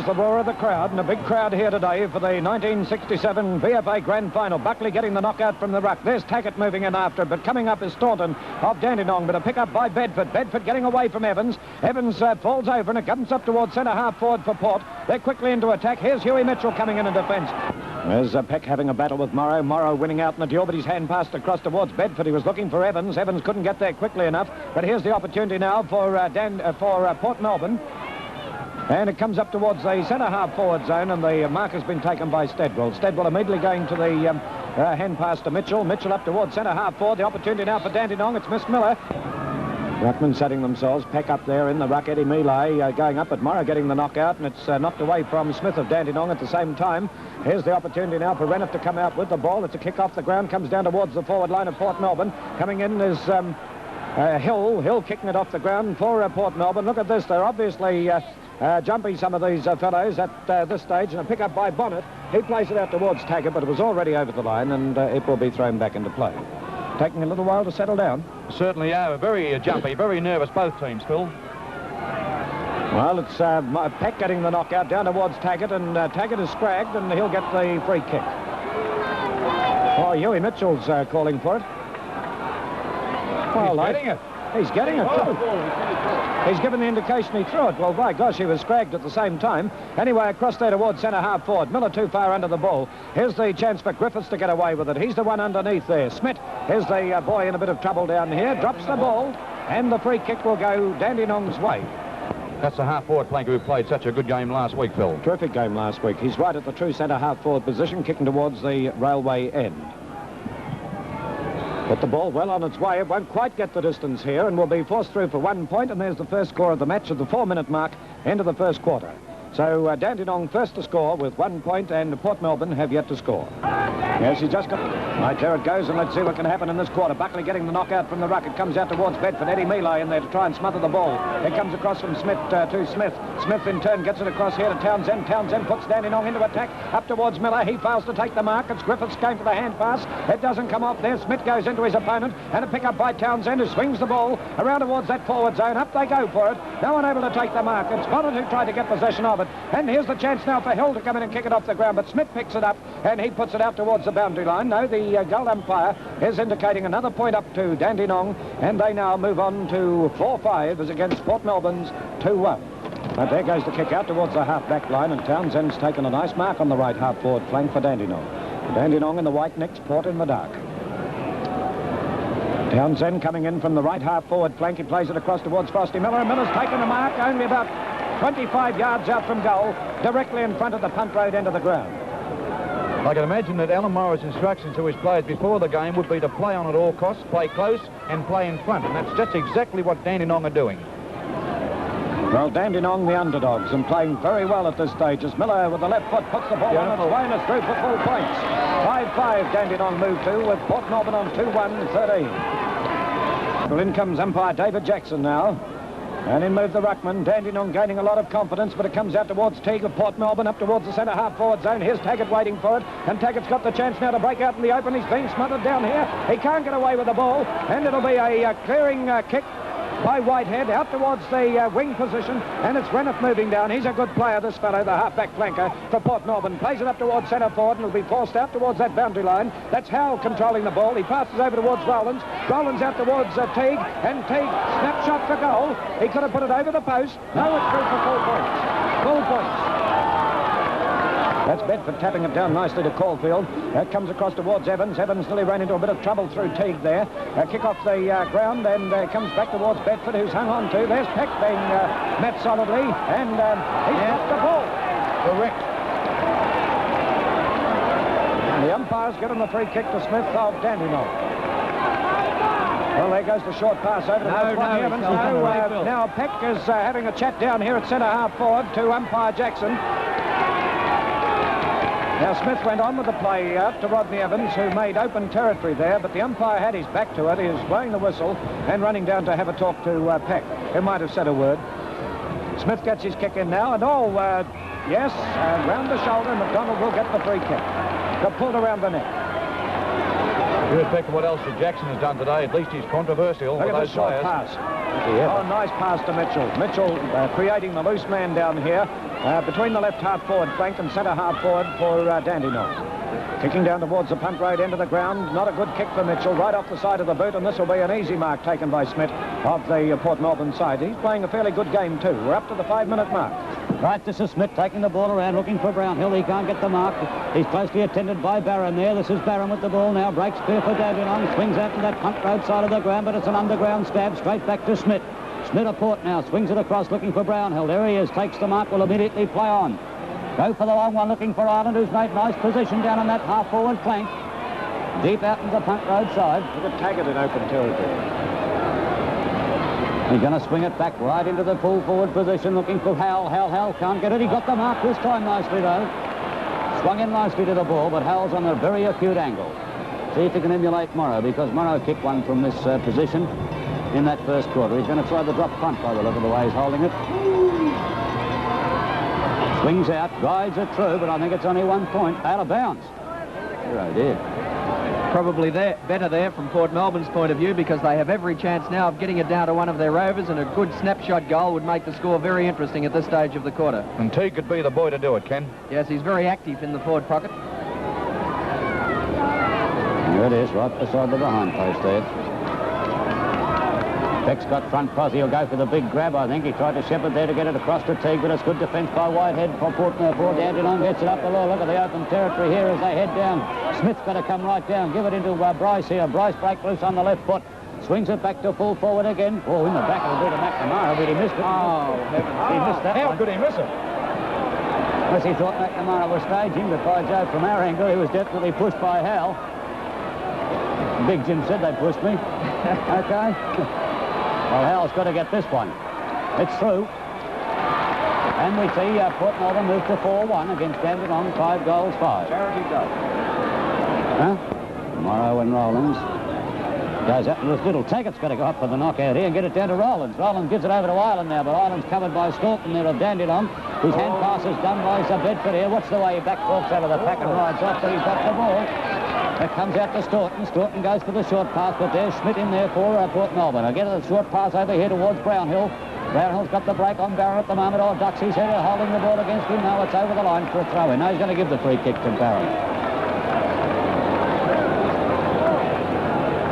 Here's the roar of the crowd, and a big crowd here today for the 1967 VFA Grand Final. Buckley getting the knockout from the ruck. There's Taggart moving in after it, but coming up is Staunton of Dandenong, but a pick up by Bedford. Bedford getting away from Evans. Evans falls over, and it comes up towards centre half forward for Port. They're quickly into attack. Here's Huey Mitchell coming in defence. There's Peck having a battle with Morrow. Morrow winning out in the duel, but his hand passed across towards Bedford. He was looking for Evans. Evans couldn't get there quickly enough, but here's the opportunity now for Port Melbourne. And it comes up towards the centre half forward zone, and the mark has been taken by Stedwell. Stedwell immediately going to the hand pass to Mitchell. Mitchell up towards centre half forward. The opportunity now for Dandenong. It's Miss Miller. Ruckman setting themselves. Peck up there in the ruck. Eddie Mealy going up, but Morrow getting the knockout, and it's knocked away from Smith of Dandenong at the same time. Here's the opportunity now for Renniff to come out with the ball. It's a kick off the ground, comes down towards the forward line of Port Melbourne. Coming in is Hill kicking it off the ground for Port Melbourne. Look at this. They're obviously jumping some of these fellows at this stage, and a pick up by Bonnet. He plays it out towards Taggart, but it was already over the line, and it will be thrown back into play. Taking a little while to settle down. Certainly, yeah. Very jumpy, very nervous, both teams, Phil. Well, it's Peck getting the knockout down towards Taggart, and Taggart is scragged, and he'll get the free kick. Oh, Huey Mitchell's calling for it. Well, he's getting it too. He's given the indication he threw it. Well, by gosh, he was scragged at the same time. Anyway, across there towards centre half forward. Miller too far under the ball. Here's the chance for Griffiths to get away with it. He's the one underneath there. Smith, here's the boy in a bit of trouble down here. Drops the ball, and the free kick will go Dandenong's way. That's the half-forward flanker who played such a good game last week, Phil. Terrific game last week. He's right at the true centre half-forward position, kicking towards the railway end. Put the ball well on its way. It won't quite get the distance here, and will be forced through for 1 point, and there's the first score of the match at the 4-minute mark into the first quarter. So Dandenong first to score with 1 point, and Port Melbourne have yet to score. Yes, he's just got... Right, there it goes, and let's see what can happen in this quarter. Buckley getting the knockout from the ruck. It comes out towards Bedford. Eddie Mealy in there to try and smother the ball. It comes across from Smith to Smith. Smith in turn gets it across here to Townsend. Townsend puts Dandenong into attack. Up towards Miller. He fails to take the mark. It's Griffiths going for the hand pass. It doesn't come off there. Smith goes into his opponent, and a pick up by Townsend, who swings the ball around towards that forward zone. Up they go for it. No one able to take the mark. It's Bonnet who tried to get possession of it. And here's the chance now for Hill to come in and kick it off the ground, but Smith picks it up, and he puts it out towards the boundary line. No, the goal umpire is indicating another point up to Dandenong, and they now move on to 4-5 as against Port Melbourne's 2-1. But there goes the kick out towards the half-back line, and Townsend's taken a nice mark on the right half-forward flank for Dandenong. Dandenong in the white nicks, Port in the dark. Townsend coming in from the right half-forward flank. He plays it across towards Frosty Miller, and Miller's taken the mark only about 25 yards out from goal, directly in front of the punt road end of the ground. I can imagine that Alan Morrow's instructions to his players before the game would be to play on at all costs, play close, and play in front, and that's just exactly what Dandenong are doing. Well, Dandenong, the underdogs, and playing very well at this stage as Miller with the left foot puts the ball on its way, and it's through for full points. 5-5 Dandenong move to, with Port Melbourne on 2-1-13. Well, in comes umpire David Jackson now. And in move the ruckman. Dandenong gaining a lot of confidence, but it comes out towards Teague of Port Melbourne, up towards the centre half forward zone. Here's Taggart waiting for it, and Taggart's got the chance now to break out in the open. He's being smothered down here. He can't get away with the ball, and it'll be a clearing kick by Whitehead out towards the wing position, and it's Renniff moving down. He's a good player, this fellow, the half-back flanker for Port Melbourne. Plays it up towards centre forward, and it'll be forced out towards that boundary line. That's Howell controlling the ball. He passes over towards Rowlands. Rowlands out towards Teague, and Teague snapshot for goal. He could have put it over the post. No, it's through for full points. Full points. That's Bedford tapping it down nicely to Caulfield. It comes across towards Evans. Evans nearly ran into a bit of trouble through Teague there. Kick off the ground, and comes back towards Bedford, who's hung on to. There's Peck being met solidly, and he's dropped the ball. Correct. And the umpire's given the free kick to Smith of Dandenong. Well, there goes the short pass over to Evans. Now Peck is having a chat down here at centre half forward to umpire Jackson. Now Smith went on with the play out to Rodney Evans, who made open territory there, but the umpire had his back to it. He was blowing the whistle and running down to have a talk to Peck, who might have said a word. Smith gets his kick in now, and yes, round the shoulder, and McDonald will get the free kick. They're pulled around the neck. Irrespective of what else Jackson has done today, at least he's controversial. Look at the short pass. Oh, nice pass to Mitchell. Mitchell creating the loose man down here. between the left half-forward flank and centre half-forward for Dandenong. Kicking down towards the punt road end of the ground. Not a good kick for Mitchell, right off the side of the boot, and this will be an easy mark taken by Smith of the Port Melbourne side. He's playing a fairly good game too. We're up to the 5-minute mark. Right, this is Smith taking the ball around, looking for Brownhill. He can't get the mark. He's closely attended by Barron there. This is Barron with the ball now. Breaks clear for Dandenong. Swings out to that punt road side of the ground, but it's an underground stab straight back to Smith. Smith a port now. Swings it across, looking for Brownhill. There he is. Takes the mark. Will immediately play on. Go for the long one, looking for Ireland, who's made nice position down on that half-forward flank. Deep out into the punt road side. Look at Taggart in open territory. He's going to swing it back right into the full-forward position, looking for Howell. Howell can't get it. He got the mark this time nicely, though. Swung in nicely to the ball, but Howell's on a very acute angle. See if he can emulate Morrow, because Morrow kicked one from this position in that first quarter. He's going to try the drop punt by the look of the way he's holding it. Swings out, rides it through, but I think it's only 1 point. Out of bounds. Oh dear. Probably better there from Port Melbourne's point of view, because they have every chance now of getting it down to one of their overs, and a good snapshot goal would make the score very interesting at this stage of the quarter. And Teague could be the boy to do it, Ken. Yes, he's very active in the forward pocket. There it is, right beside the behind post there. Peck's got front posse. He'll go for the big grab, I think. He tried to shepherd there to get it across to Teague, but it's good defence by Whitehead for Port Dandenong. Gets it up the low. Look at the open territory here as they head down. Smith's got to come right down. Give it into Bryce here. Bryce break loose on the left foot. Swings it back to full forward again. Oh, in the back of the boot of McNamara, but he missed it. Oh, heavens. He missed that How one. could he miss it? Unless he thought McNamara was staging, but by Joe, from our angle, he was definitely pushed by Hal. Big Jim said they pushed me. Okay. Well, Hal's got to get this one. It's through. And we see Port Melbourne move to 4-1 against Dandenong, 5 goals, 5. Charity goal. Huh? Morrow and Rowlands. Goes up to this little Taggart's got to go up for the knockout here and get it down to Rowlands. Rowlands gives it over to Ireland now, but Ireland's covered by Staunton there of Dandenong. His hand pass is done by Bedford here. Watch the way he back walks out of the pack and rides off, but he's got the ball. It comes out to Staunton. Staunton goes for the short pass, but there's Schmidt in there for Port Melbourne. I'll get the short pass over here towards Brownhill. Brownhill's got the break on Barron at the moment. Oh, ducks his head, holding the ball against him. Now it's over the line for a throw-in. Now he's going to give the free kick to Barron.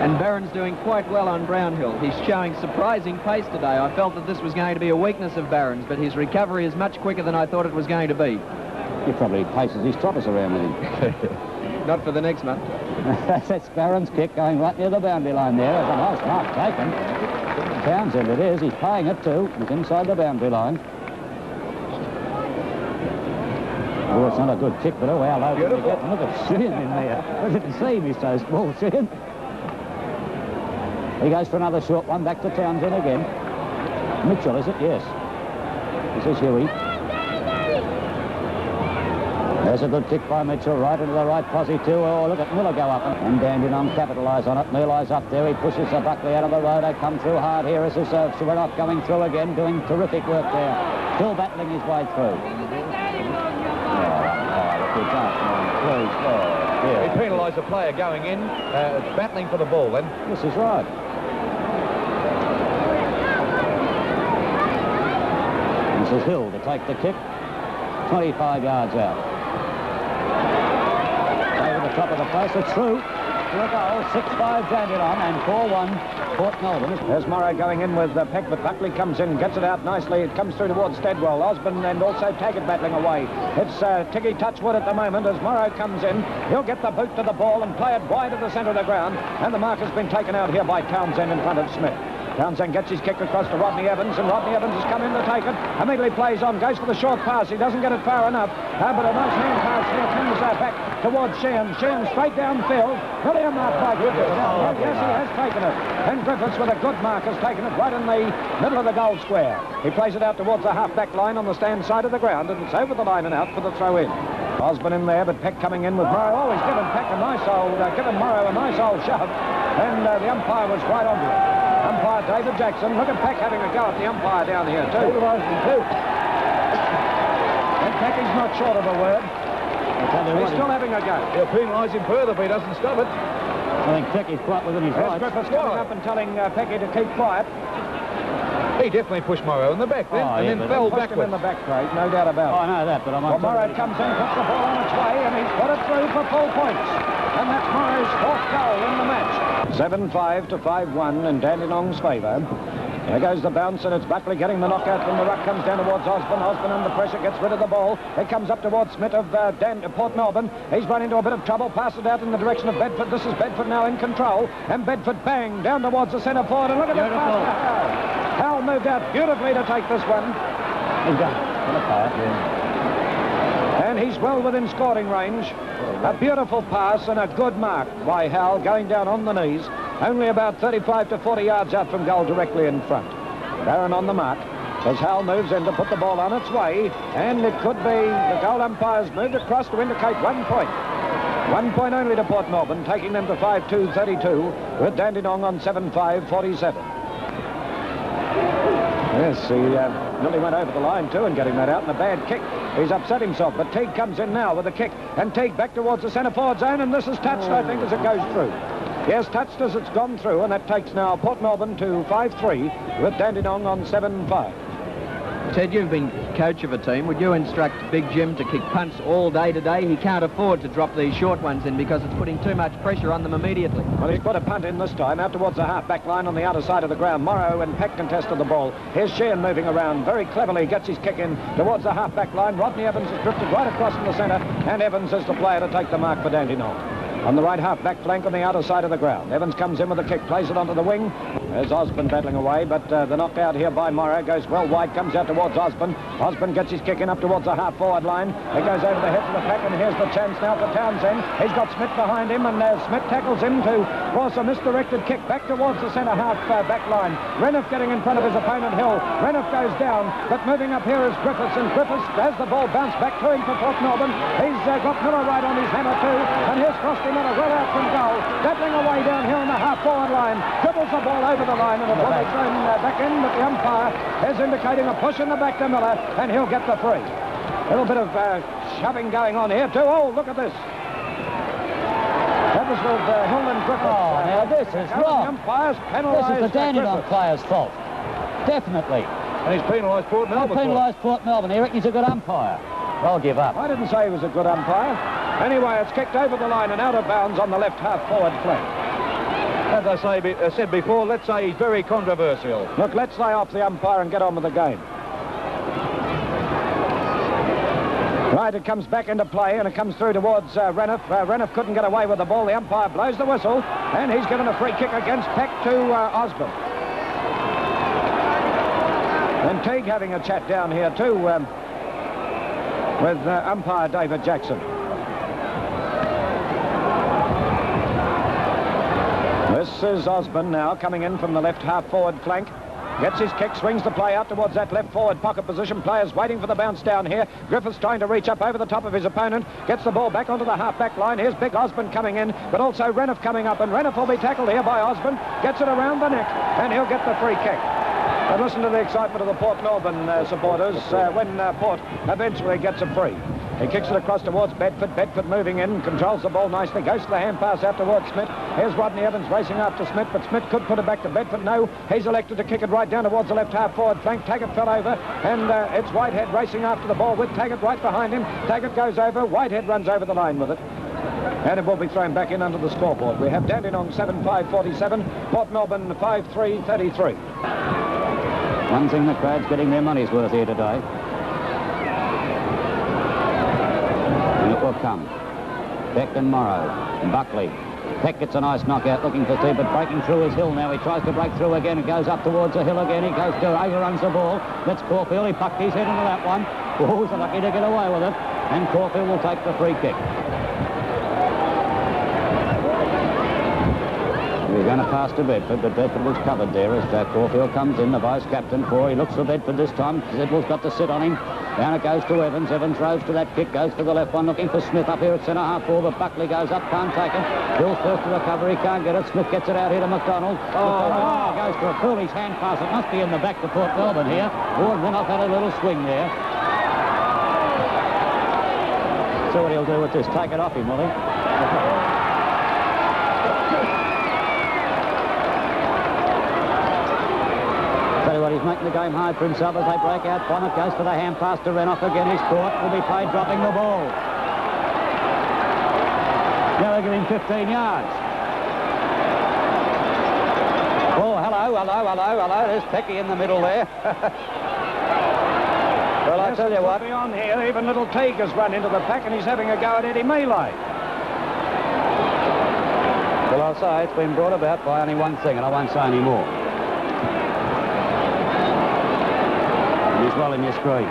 And Barron's doing quite well on Brownhill. He's showing surprising pace today. I felt that this was going to be a weakness of Barron's, but his recovery is much quicker than I thought it was going to be. He probably paces his trotters around with him. Not for the next month. That's Barron's kick going right near the boundary line there. It's a nice mark taken. Townsend it is. He's playing it too. He's inside the boundary line. Oh, it's not a good kick, but oh, how low can you get? Look at Sheehan in there. I didn't see him. He's so small, Sheehan. He goes for another short one. Back to Townsend again. Mitchell, is it? Yes. This is Huey. There's a good kick by Mitchell, right into the right posse too. Oh, look at Miller go up. And Dandenong capitalise on it. Mealy's up there. He pushes the Buckley out of the road. They come through hard here. This is Swiroff going through again, doing terrific work there. Still battling his way through. He penalised the player going in, battling for the ball then. This is right. This is Hill to take the kick. 25 yards out. Over the top of the post, it's through. For a goal, 6-5 Dandenong and 4-1 Port Melbourne. There's Morrow going in with Peck, but Buckley comes in, gets it out nicely. It comes through towards Steadwell. Osborne and also Taggart battling away. It's Tiggy Touchwood at the moment as Morrow comes in. He'll get the boot to the ball and play it wide of the centre of the ground. And the mark has been taken out here by Townsend in front of Smith. Townsend gets his kick across to Rodney Evans, and Rodney Evans has come in to take it. Immediately plays on, goes for the short pass. He doesn't get it far enough, but a nice hand pass here comes back towards Sheehan. Sheehan straight downfield. Really a mark by Griffiths. Yes, he has taken it. And Griffiths with a good mark has taken it right in the middle of the goal square. He plays it out towards the half-back line on the stand side of the ground, and it's over the line and out for the throw-in. Osborne in there, but Peck coming in with Morrow. Oh, he's given Peck a nice old, given Morrow a nice old shove, and the umpire was right onto it. Umpire David Jackson. Look at Peck having a go at the umpire down here too. And Peck is not short of a word. He's still having a go. He'll penalise him further if he doesn't stop it. I think Pecky's quite within his rights. Griffiths coming up and telling Pecky to keep quiet. He definitely pushed Morrow in the back then, and then fell Pushed him in backwards. the back, Craig, no doubt about it. Oh, I know that, but I'm Well, not... Morrow comes in, puts the ball on its way, and he's put it through for full points. And that's Morrow's 4th goal in the match. 7-5 to 5-1 in Dandenong's favour. There goes the bounce, and it's Buckley getting the knockout from the ruck, comes down towards Osborne. Osborne under pressure, gets rid of the ball. It comes up towards Smith of Port Melbourne. He's run into a bit of trouble, passed it out in the direction of Bedford. This is Bedford now in control, and Bedford bang down towards the centre forward, and look at that pass. Hal moved out beautifully to take this one. He's got it. And he's well within scoring range. A beautiful pass and a good mark by Hal, going down on the knees. Only about 35 to 40 yards out from goal, directly in front. Barron on the mark as Hal moves in to put the ball on its way, and it could be the goal umpire's moved across to indicate 1 point. 1 point only to Port Melbourne, taking them to 5-2-32 with Dandenong on 7-5-47. Yes, he nearly went over the line too, and getting that out, and a bad kick. He's upset himself, but Teague comes in now with a kick, and Teague back towards the centre forward zone, and this is touched, I think, as it goes through. Yes, touched as it's gone through, and that takes now Port Melbourne to 5-3 with Dandenong on 7-5. Ted, you've been coach of a team. Would you instruct Big Jim to kick punts all day today? He can't afford to drop these short ones in because it's putting too much pressure on them immediately. Well, he's put a punt in this time out towards the half-back line on the outer side of the ground. Morrow and Peck contested the ball. Here's Sheehan moving around very cleverly, gets his kick in towards the half-back line. Rodney Evans has drifted right across from the centre, and Evans is the player to take the mark for Dandenong. On the right half-back flank on the outer side of the ground. Evans comes in with a kick, plays it onto the wing. There's Osborne battling away, but the knockout here by Morrow goes well wide, comes out towards Osborne. Osborne gets his kick in up towards the half-forward line. It goes over the head of the pack, and here's the chance now for Townsend. He's got Smith behind him, and Smith tackles him to force a misdirected kick back towards the centre half-back line. Reniff getting in front of his opponent, Hill. Reniff goes down, but moving up here is Griffiths, and Griffiths, as the ball bounced back to him for Port Melbourne, he's got Miller right on his hammer too, and here's Frosty Miller well out from goal, battling away down here on the half-forward line, dribbles the ball over the line, and it will be thrown back in, but the umpire is indicating a push in the back to Miller, and he'll get the free. A little bit of shoving going on here too. Oh, look at this. That was with Hill and Griffiths. Oh, now this is wrong. The umpires penalised. This is the Dandenong player's fault. Definitely. And he's penalised Port Melbourne. Penalised Port Melbourne. He reckons he's a good umpire. I'll give up. I didn't say he was a good umpire. Anyway, it's kicked over the line and out of bounds on the left half-forward flank. As I said before, let's say he's very controversial. Look, let's lay off the umpire and get on with the game. Right, it comes back into play, and it comes through towards Reniff. Reniff couldn't get away with the ball. The umpire blows the whistle, and he's given a free kick against Peck to Osborne. And Teague having a chat down here too with umpire David Jackson. This is Osborne now coming in from the left half-forward flank. Gets his kick, swings the play out towards that left forward pocket position. Players waiting for the bounce down here. Griffiths trying to reach up over the top of his opponent. Gets the ball back onto the half-back line. Here's big Osborne coming in, but also Reniff coming up, and Reniff will be tackled here by Osborne. Gets it around the neck, and he'll get the free kick. And listen to the excitement of the Port Melbourne supporters when Port eventually gets a free. He kicks it across towards Bedford. Bedford moving in, controls the ball nicely, goes to the hand pass out towards Smith. Here's Rodney Evans racing after Smith, but Smith could put it back to Bedford. No, he's elected to kick it right down towards the left half-forward flank. Taggart fell over, and it's Whitehead racing after the ball with Taggart right behind him. Taggart goes over, Whitehead runs over the line with it. And it will be thrown back in under the scoreboard. We have Dandenong 7-5-47, Port Melbourne 5-3-33. One thing the crowd's getting their money's worth here today. And it will come. Peck and Morrow. And Buckley. Peck gets a nice knockout looking for Steve, but breaking through is Hill now. He tries to break through again. It goes up towards the hill again. He goes to overruns the ball. That's Caulfield. He pucked his head into that one. Oh, he's lucky to get away with it. And Caulfield will take the free kick. We're going to pass to Bedford, but Bedford was covered there as Caulfield comes in, the vice-captain for. He looks for Bedford this time. Zidwell's got to sit on him. Down it goes to Evans. Evans roves to that kick, goes for the left one, looking for Smith up here at centre half forward, but Buckley goes up, can't take it. Bill's first to recover, he can't get it. Smith gets it out here to McDonald. McDonald goes for a foolish hand pass. It must be in the back to Port Melbourne here. Oh, and Winnock had a little swing there. See what he'll do with this. Take it off him, will he? He's making the game hard for himself as they break out. Bonnet goes for the hand pass to Renoff again. He's caught. Will be played dropping the ball. Now they're giving 15 yards. Oh, hello. There's Pecky in the middle there. Well, I tell you what. Beyond here, even little Teague has run into the pack and he's having a go at Eddie Mealy. Well, I'll say it's been brought about by only one thing, and I won't say any more. And he's well in your screen.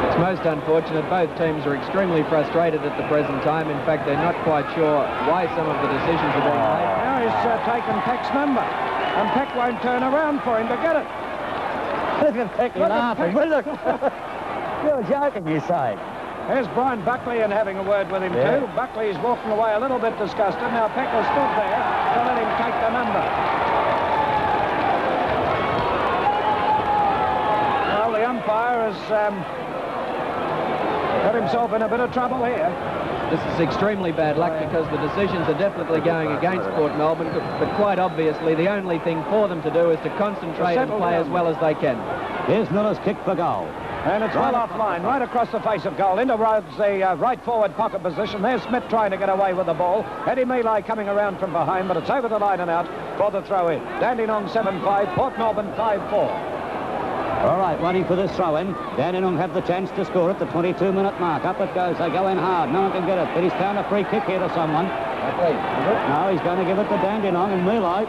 It's most unfortunate. Both teams are extremely frustrated at the present time. In fact, they're not quite sure why some of the decisions are being made. Now he's taken Peck's number, and Peck won't turn around for him to get it. Look at Peck laughing. Well, look. You're joking, you say. There's Brian Buckley and having a word with him too. Buckley's walking away a little bit disgusted. Now Peck has stood there to let him take the number. Well, the umpire has got himself in a bit of trouble here. This is extremely bad luck because the decisions are definitely going against Port Melbourne, but quite obviously the only thing for them to do is to concentrate and play as well as they can. Here's Miller's kick for goal. And it's well offline, right across the face of goal. Into Rhodes, the right forward pocket position. There's Smith trying to get away with the ball. Eddie Mealy coming around from behind, but it's over the line and out for the throw-in. Dandenong 7-5, Port Melbourne 5-4. All right, waiting for this throw-in. Dandenong have the chance to score at the 22-minute mark. Up it goes. They go in hard. No one can get it, but he's found a free kick here to someone. No, he's going to give it to Dandenong and Mealy.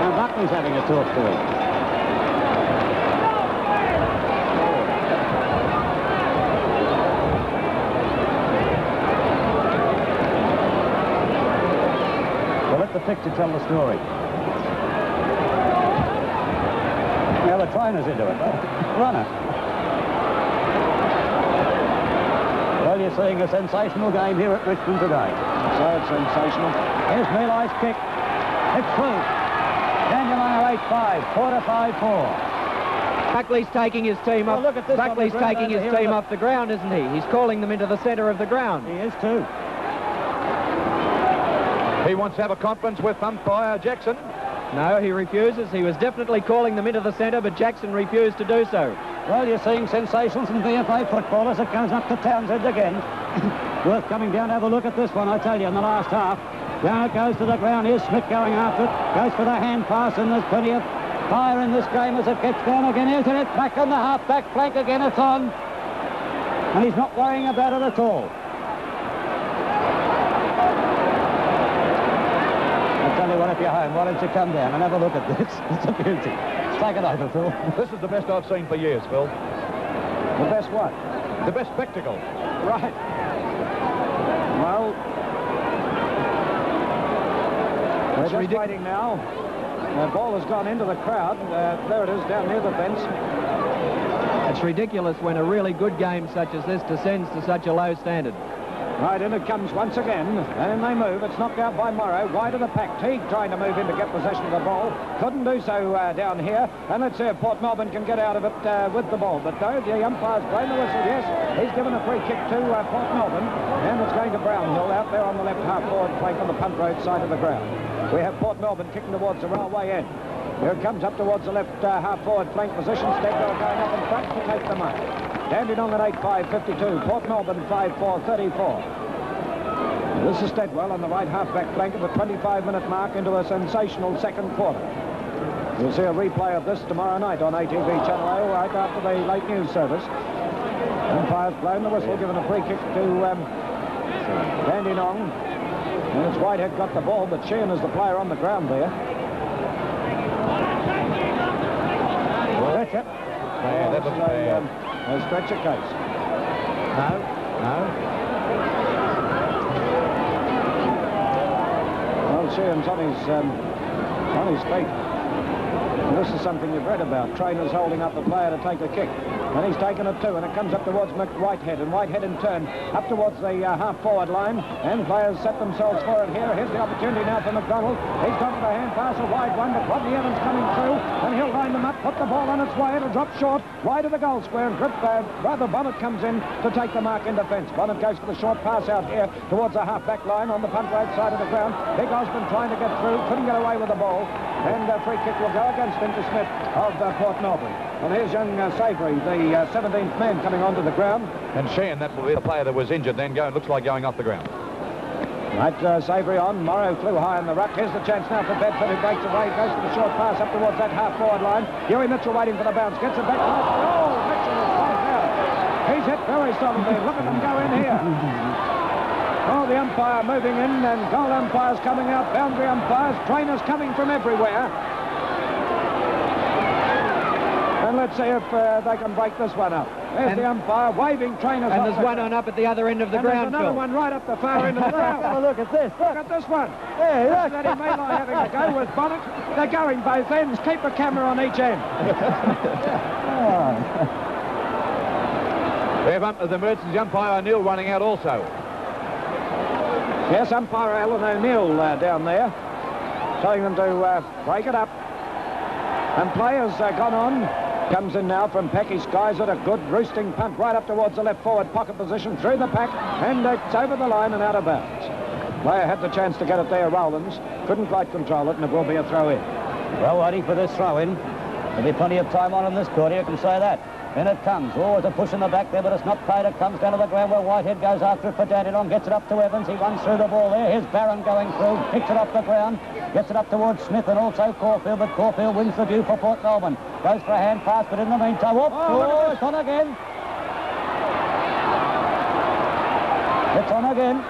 Now Buckley's having a talk to him. The picture tell the story. Now the trainer's into it. Runner. Well, you're seeing a sensational game here at Richmond today. So it's sensational. Here's Mealy's kick. It's through. Dandenong 8-5, quarter 5-4. Buckley's taking his team off. Look at this. Buckley's taking his team off the ground, isn't he? He's calling them into the centre of the ground. He is too. He wants to have a conference with umpire Jackson. No, he refuses. He was definitely calling them into the centre, but Jackson refused to do so. Well, you're seeing sensations in VFA football as it goes up to Townsend again. Worth coming down to have a look at this one, I tell you, in the last half. Down it goes to the ground. Here's Smith going after it. Goes for the hand pass, and there's plenty of fire in this game as it gets down again. Here's it back on the half-back flank again. It's on. And he's not worrying about it at all. Tell you what, if you're home, why don't you come down and have a look at this? It's a beauty. Take it over, Phil. This is the best I've seen for years, Phil. The best what? The best spectacle. Right. Well, we're just waiting now. The ball has gone into the crowd. There it is, down near the fence. It's ridiculous when a really good game such as this descends to such a low standard. Right, in it comes once again, and in they move. It's knocked out by Morrow, wide of the pack. Teague trying to move in to get possession of the ball. Couldn't do so down here, and let's see if Port Melbourne can get out of it with the ball. But no, the umpire's blown the whistle, yes. He's given a free kick to Port Melbourne, and it's going to Brownhill out there on the left half-forward flank on the punt road side of the ground. We have Port Melbourne kicking towards the railway end. Here it comes up towards the left half-forward flank position. Stegwell going up in front to take the mark. Dandenong at 8-5-52. Port Melbourne 5-4-34. This is Stedwell on the right half-back flank at the 25-minute mark into a sensational second quarter. You'll see a replay of this tomorrow night on ATV Channel A right after the late news service. Umpire's blown the whistle, given a free kick to Dandenong. And it's Whitehead got the ball, but Sheehan is the player on the ground there. Stretcher. Yeah, that looks bad. A stretcher case. No. Well, Sheehan's on his feet. And this is something you've read about. Trainers holding up the player to take a kick. And he's taken it too, and it comes up towards Whitehead, and Whitehead in turn up towards the half-forward line, and players set themselves for it here. Here's the opportunity now for McDonald. He's gone for the hand pass, a wide one, but Rodney Evans coming through, and he'll line them up, put the ball on its way. It'll drop short, wide of the goal square, and Bonnet comes in to take the mark in defence. Bonnet goes for the short pass out here towards the half-back line on the punt right side of the ground. Big Osborne trying to get through, couldn't get away with the ball. And a free kick will go against Winter Smith of Port Melbourne. And here's young Savory, the 17th man, coming onto the ground. And Sheehan, that will be the player that was injured, then looks like going off the ground. Right, Savory on. Morrow flew high in the ruck. Here's the chance now for Bedford, who breaks away, goes for the short pass up towards that half-forward line. Huey Mitchell waiting for the bounce, gets it back. Oh, Mitchell is right out. He's hit very solidly. Look at them go in here. Oh, the umpire moving in, and goal umpires coming out, boundary umpires, trainers coming from everywhere. And let's see if they can break this one up. There's the umpire waving trainers. And there's one on up at the other end of the ground. There's another one right up the far end of the ground. Have a look at this. Look at this one. Hey, look. Eddie Malai having a go with Bonnet. They're going both ends. Keep a camera on each end. We have the emergency umpire O'Neill running out also. Yes, umpire Alan O'Neill down there, telling them to break it up. And players gone on. Comes in now from Pecky, skies it, a good roosting punt right up towards the left forward pocket position, through the pack, and it's over the line and out of bounds. Player had the chance to get it there, Rowlands. Couldn't quite control it, and it will be a throw-in. Well, waiting for this throw-in. There'll be plenty of time on in this quarter, you can say that. In it comes. Oh, it's a push in the back there, but it's not paid. It comes down to the ground where Whitehead goes after it for Dandenong, gets it up to Evans. He runs through the ball there. Here's Barron going through, picks it off the ground, gets it up towards Smith and also Caulfield, but Caulfield wins the due for Port Melbourne. Goes for a hand pass, but in the meantime, it's on again. It's on again.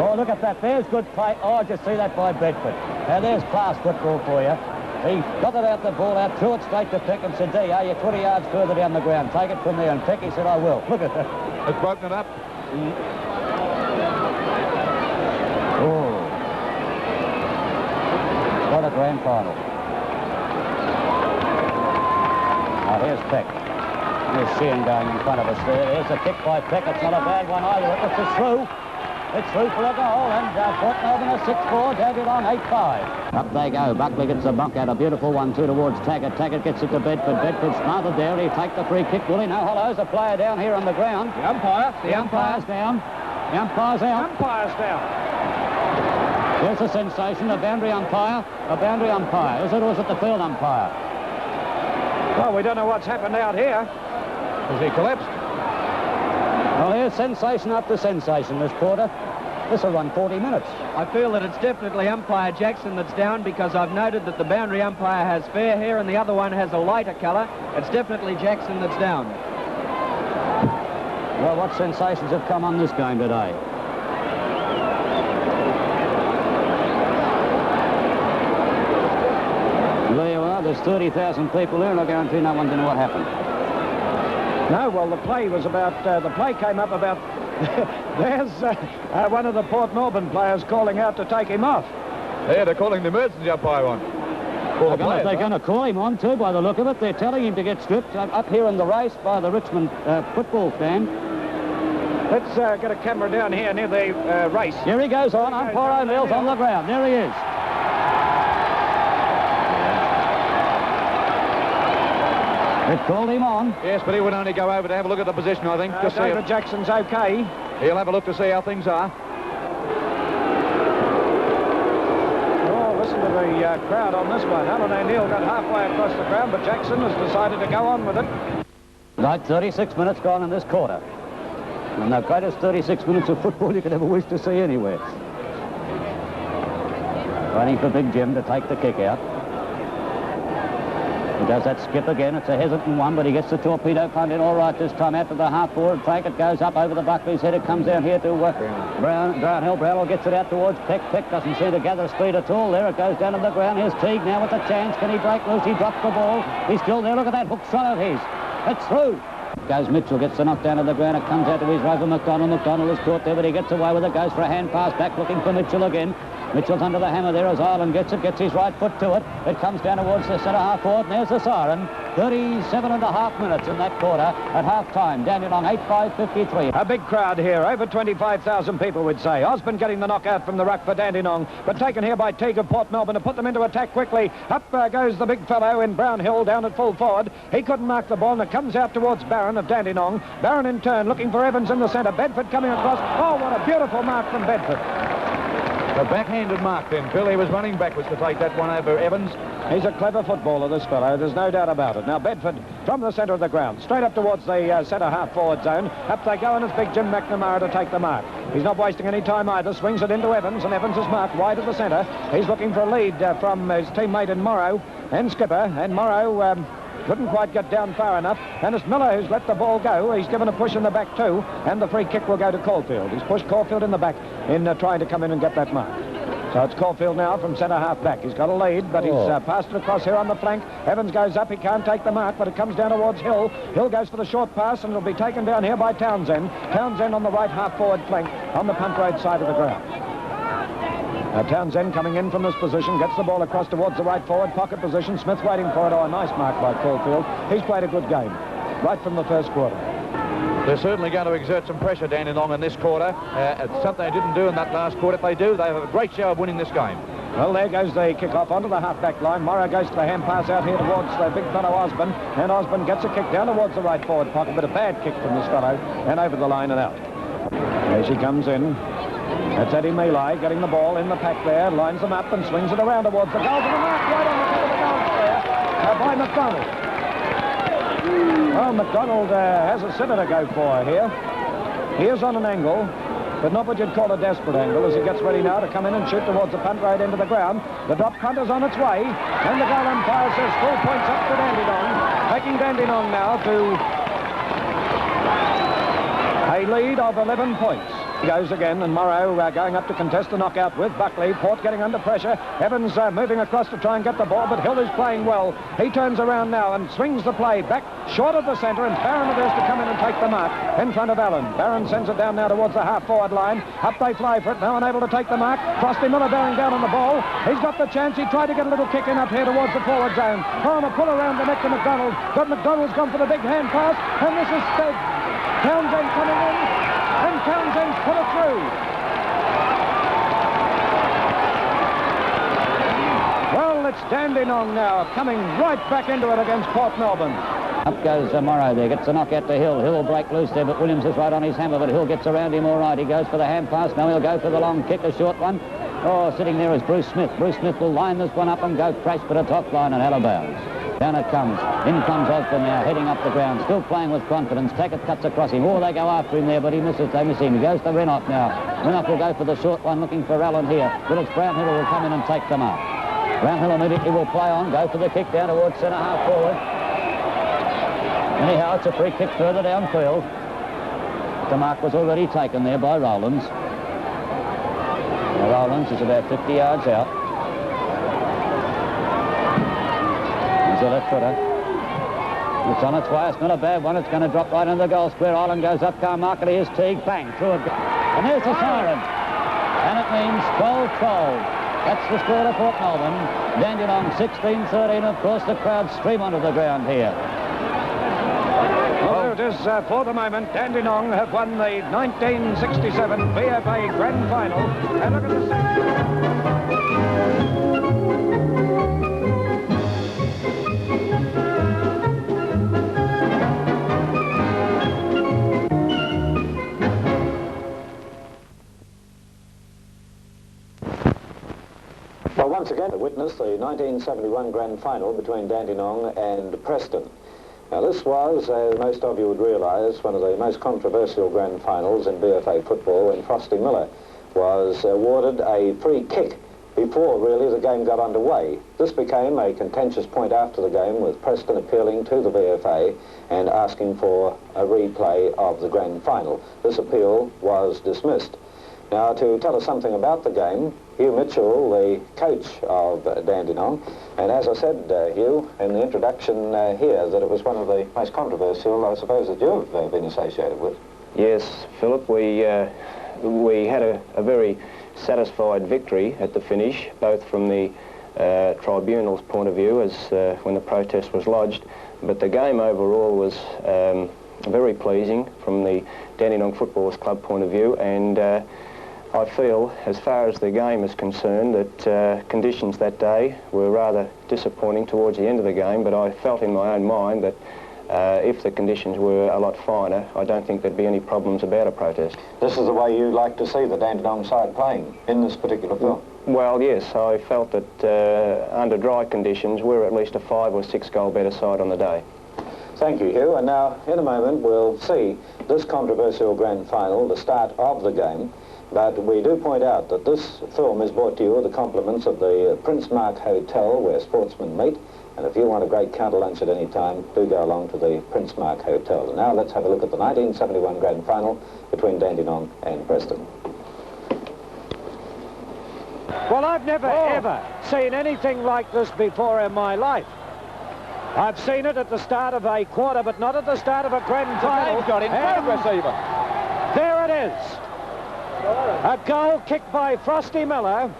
Oh, look at that. There's good play. Oh, just see that by Bedford. Now, there's class football for you. He got it out the ball out, threw it straight to Peck and said, "D, are you 20 yards further down the ground? Take it from there." And Pecky said, "I will." Look at that. It's broken it up. Oh. What a grand final. Now, here's Peck. Here's Sheehan going in front of us there. There's a kick by Peck. It's not a bad one either. It's just through. It's through for a goal, and Port Melbourne a 6-4, Dandenong 8-5. Up they go. Buckley gets the bunk out. A beautiful one, too, towards Taggart. Taggart gets it to Bedford. Bedford's planted there. He'll take the free kick. Will he? No hollows. A player down here on the ground. The umpire. The umpire's down. The umpire's out. Umpire's down. Here's the sensation. The boundary umpire. A boundary umpire. Is it, or is it the field umpire? Well, we don't know what's happened out here. Has he collapsed? Well, here's sensation after sensation this quarter. This will run 40 minutes. I feel that it's definitely umpire Jackson that's down, because I've noted that the boundary umpire has fair hair and the other one has a lighter colour. It's definitely Jackson that's down. Well, what sensations have come on this game today? There you are. There's 30,000 people there, and I guarantee no one can know what happened. No, well, the play was about, the play came up about, there's one of the Port Melbourne players calling out to take him off. Yeah, they're calling the emergency umpire on. They're going to call him on, too, by the look of it. They're telling him to get stripped up here in the race by the Richmond football stand. Let's get a camera down here near the race. Here he goes on. Umpire O'Neill's on the ground. There he is. They've called him on. Yes, but he would only go over to have a look at the position, I think. Just David Jackson's okay. He'll have a look to see how things are. Oh, listen to the crowd on this one. Alan O'Neill got halfway across the ground, but Jackson has decided to go on with it. Right, 36 minutes gone in this quarter. And the greatest 36 minutes of football you could ever wish to see anywhere. Waiting for Big Jim to take the kick out. He does that skip again. It's a hesitant one, but he gets the torpedo punt in all right this time out to the half-forward track. It goes up over the Buckley's head. It comes down here to Brownhill. Brownhill gets it out towards Peck. Peck doesn't see the gather speed at all. There it goes down to the ground. Here's Teague now with the chance. Can he break loose? He drops the ball. He's still there. Look at that hook shot of his. It's through. Goes Mitchell, gets the knock down to the ground. It comes out to his rover, McDonald. McDonald is caught there, but he gets away with it. Goes for a hand pass back, looking for Mitchell again. Mitchell's under the hammer there as Ireland gets his right foot to it. It comes down towards the centre half forward, and there's the siren. 37.5 minutes in that quarter at half-time. Dandenong 8-5-53. A big crowd here, over 25,000 people would say. Osborne getting the knockout from the ruck for Dandenong, but taken here by Teague of Port Melbourne to put them into attack quickly. Up goes the big fellow in Brownhill down at full forward. He couldn't mark the ball, and it comes out towards Barron of Dandenong. Barron in turn looking for Evans in the centre. Bedford coming across. Oh, what a beautiful mark from Bedford. A backhanded mark then, Phil. He was running backwards to take that one over Evans. He's a clever footballer, this fellow. There's no doubt about it. Now, Bedford from the centre of the ground, straight up towards the centre half-forward zone. Up they go, and it's big Jim McNamara to take the mark. He's not wasting any time either. Swings it into Evans, and Evans is marked wide of the centre. He's looking for a lead from his teammate in Morrow and Skipper. And Morrow couldn't quite get down far enough. And it's Miller who's let the ball go. He's given a push in the back too. And the free kick will go to Caulfield. He's pushed Caulfield in the back in trying to come in and get that mark. So it's Caulfield now from centre half back. He's got a lead, but he's passed it across here on the flank. Evans goes up. He can't take the mark, but it comes down towards Hill. Hill goes for the short pass, and it'll be taken down here by Townsend. Townsend on the right half-forward flank on the punt road side of the ground. Townsend coming in from this position, gets the ball across towards the right forward pocket position. Smith waiting for it. Oh, a nice mark by Caulfield. He's played a good game right from the first quarter. They're certainly going to exert some pressure, Dandenong, in this quarter. It's something they didn't do in that last quarter. If they do, they have a great show of winning this game. Well, there goes the kick-off onto the half-back line. Morrow goes to the hand pass out here towards the big fellow Osborne, and Osborne gets a kick down towards the right forward pocket, but a bad kick from this fellow, and over the line and out. There she comes in. That's Eddie Mealy getting the ball in the pack there, lines them up and swings it around towards the goal, to the mark right on the top of the goal square by McDonald. Well, McDonald has a sitter to go for here. He is on an angle, but not what you'd call a desperate angle, as he gets ready now to come in and shoot towards the punt right into the ground. The drop punt is on its way, and the goal umpire says full points up to Dandenong, taking Dandenong now to a lead of 11 points. Goes again, and Morrow going up to contest the knockout with Buckley. Port getting under pressure. Evans moving across to try and get the ball, but Hill is playing well. He turns around now and swings the play back short of the centre, and Barron is to come in and take the mark in front of Allen. Barron sends it down now towards the half-forward line. Up they fly for it, now unable to take the mark. Frosty Miller bearing down on the ball. He's got the chance. He tried to get a little kick in up here towards the forward zone. Oh, and a pull around the neck to McDonald, but McDonald's gone for the big hand pass, and this is Townsend coming in. And Townsend's put it through. Well, it's Dandenong now, coming right back into it against Port Melbourne. Up goes Morrow there, gets the knockout to Hill. Hill will break loose there, but Williams is right on his hammer, but Hill gets around him all right. He goes for the hand pass. Now he'll go for the long kick, a short one. Oh, sitting there is Bruce Smith. Bruce Smith will line this one up and go crash, but a top line and out of bounds. Down it comes. In comes Osborne now, heading up the ground, still playing with confidence. Tackett cuts across him. Oh, they go after him there, but he misses. They miss him. He goes to Renoff now. Renoff will go for the short one, looking for Allen here. But it's Brownhill who will come in and take them up. Brownhill immediately will play on, go for the kick down towards centre half forward. Anyhow, it's a free kick further downfield. The mark was already taken there by Rowlands. Now, Rowlands is about 50 yards out. He's a left footer. It's on its way. It's not a bad one. It's going to drop right into the goal square. Ireland goes up. Carmichael, here's Teague. Bang, through it. And there's the siren. And it means 12-12. That's the score to Port Melbourne. Dandenong 16-13. Of course, the crowd stream onto the ground here. Well, there it is for the moment. Dandenong have won the 1967 VFA Grand Final. And look at this. Well, once again, to witness the 1971 Grand Final between Dandenong and Preston. Now, this was, as most of you would realise, one of the most controversial Grand Finals in VFA football, when Frosty Miller was awarded a free kick before, really, the game got underway. This became a contentious point after the game, with Preston appealing to the VFA and asking for a replay of the Grand Final. This appeal was dismissed. Now, to tell us something about the game, Hugh Mitchell, the coach of Dandenong, and as I said, Hugh, in the introduction here, that it was one of the most controversial, I suppose, that you've been associated with. Yes, Philip, we had a very satisfied victory at the finish, both from the tribunal's point of view as when the protest was lodged, but the game overall was very pleasing from the Dandenong Footballers Club point of view, and I feel, as far as the game is concerned, that conditions that day were rather disappointing towards the end of the game, but I felt in my own mind that if the conditions were a lot finer, I don't think there'd be any problems about a protest. This is the way you like to see the Dandenong side playing in this particular film? Well, yes, I felt that under dry conditions, we're at least a 5 or 6 goal better side on the day. Thank you, Hugh. And now, in a moment, we'll see this controversial grand final, the start of the game. But we do point out that this film is brought to you with the compliments of the Prince Mark Hotel, where sportsmen meet. And if you want a great counter lunch at any time, do go along to the Prince Mark Hotel. And now let's have a look at the 1971 grand final between Dandenong and Preston. Well, I've never, ever seen anything like this before in my life. I've seen it at the start of a quarter, but not at the start of a grand final. The game's got in progress even. There it is. A goal kicked by Frosty Miller.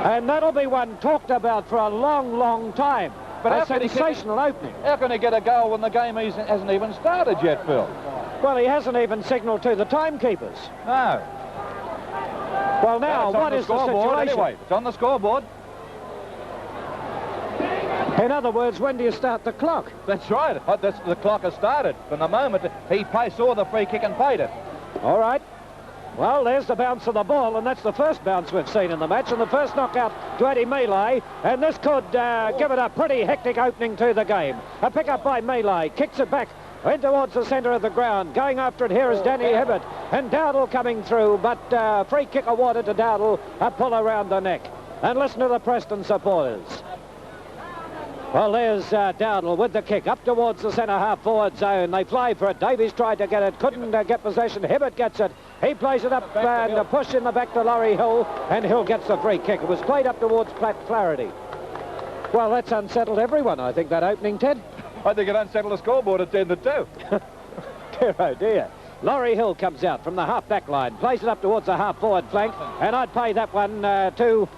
And that'll be one talked about for a long, long time. But a sensational opening. How can he get a goal when the game hasn't even started yet, Phil? Well, he hasn't even signalled to the timekeepers. No. Well, now, what is the situation? Anyway, it's on the scoreboard. In other words, when do you start the clock? That's right. The clock has started. From the moment he saw the free kick and paid it. All right. Well, there's the bounce of the ball, and that's the first bounce we've seen in the match, and the first knockout to Eddie Mealy, and this could give it a pretty hectic opening to the game. A pick-up by Mealy, kicks it back in towards the centre of the ground. Going after it here is Danny Hibbert, and Dowdle coming through, but free kick awarded to Dowdle, a pull around the neck. And listen to the Preston supporters. Well, there's Dowdle with the kick up towards the centre half-forward zone. They fly for it. Davies tried to get it, couldn't get possession. Hibbert gets it. He plays it up and a push in the back to Laurie Hill, and Hill gets the free kick. It was played up towards Platt Flaherty. Well, that's unsettled everyone, I think, that opening, Ted. I think it unsettled the scoreboard at 10-2. Dear, oh dear. Laurie Hill comes out from the half-back line, plays it up towards the half-forward flank, and I'd pay that one to...